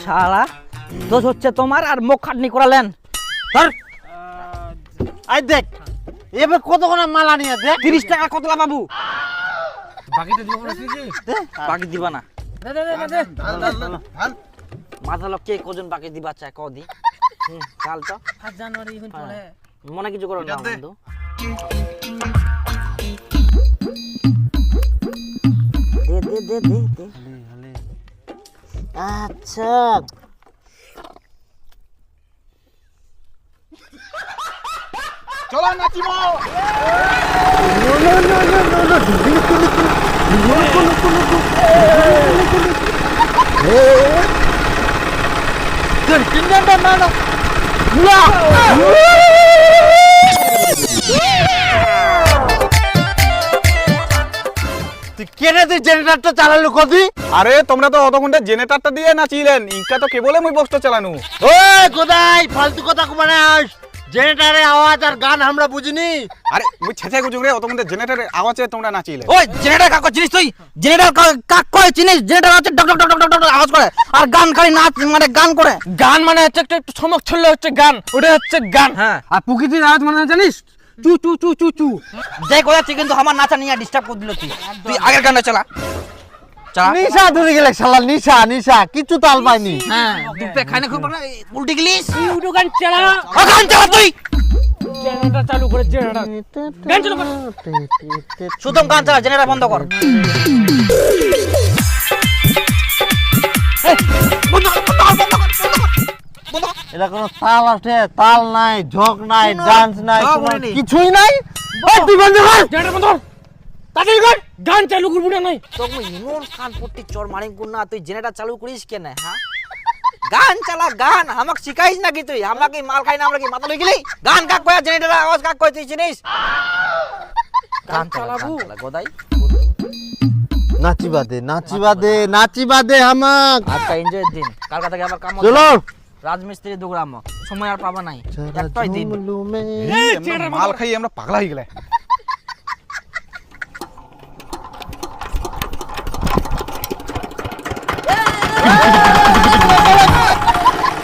শালা দোষ হচ্ছে তোমার আর মুখ খাটনি করালেন। ধর আই দেখ এবার কতক্ষণ মালা নিয়ে দেখ 30 টাকা কতলা বাবু। বাকিটা দিব না কি? বাকি দিবা না। দে দে দে দে। মাথা লোক কে কজন বাকি দিবা চায় কদি। কাল তো 5 জানুয়ারি এখন চলে। মনে কিছু করো না বন্ধু। দে দে দে দে দে। আচ্ছা চলো নাচিমো কেনে তুই জেনারেটরটা চালালো কদি? আরে তোমরা তো অতক্ষণটা জেনারেটরটা দিয়ে নাচিলেন, ইনকা তো কেবলে মুই বক্সটা চালানো। ওই কোথায় ফালতু কথা কমানে আস, জেনারেটরের আওয়াজ আর গান আমরা বুঝিনি। আরে মুই ছেঁচাই গুজুরে অতক্ষণটা জেনারেটরের আওয়াজে তোমরা নাচিলে। ওই জেনারেটর কাক চিনিস তুই? জেনারেটর কাক কয় চিনিস? জেনারেটর হচ্ছে ডক ডক ডক ডক ডক আওয়াজ করে আর গান খালি নাচ মানে গান করে। গান মানে হচ্ছে একটু একটু চমক ছড়লে হচ্ছে গান, ওটা হচ্ছে গান। হ্যাঁ আর প্রকৃতির আওয়াজ মানে জানিস? চু চু চু চু চু। যাই করেছি কিন্তু আমার নাচা নিয়ে ডিস্টার্ব করে দিল। তুই আগের গানটা চালা চালা। নিশা ধরে গেলে শালা, নিশা নিশা কিছু তাল পাইনি। হ্যাঁ দুপে খাইনা খুব উল্টে গেলিস। ইউটু গান চালা। গান চালা তুই। জেনারেটর চালু করে জেনারেটর। গান চালু কর। সুতম গান চালা, জেনারেটর বন্ধ কর। এটা কোনো তাল আছে? তাল নাই, ঝোঁক নাই, ডান্স নাই, ঝোঁক কোনো নেই। কিছুই নাই। ওই তুই বন্ধ কর। জেনারেটর বন্ধ কর। তাড়াতাড়ি কর। গান চালু করবি না নাই? তোকে ইমন কান পট্টি চোর মারিং কুন না, তুই জেনারেটর চালু করিস কেন? হ্যাঁ গান চালা, গান আমাকে শিখাইস নাকি তুই? আমরা কি মাল খাই না? আমরা কি মাথা লই গেলি? গান কাক কয়, জেনারেটর আওয়াজ কাক কয় তুই চিনিস? গান চালাবো গোদাই। নাচিবা দে, নাচিবা দে, নাচিবা দে আমাক। আজকে এনজয়ের দিন, কালকা থেকে আবার কাম চলো। রাজমিস্ত্রি দৌড়ামো, সময় আর পাবা নাই, একটাই দিন। আমরা মাল খাই আমরা পাগলা হয়ে গেলে।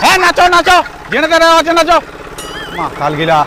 হ্যাঁ নাচো নাচো, জেনারেটরের আওয়াজে নাচো। মা কাল গিলা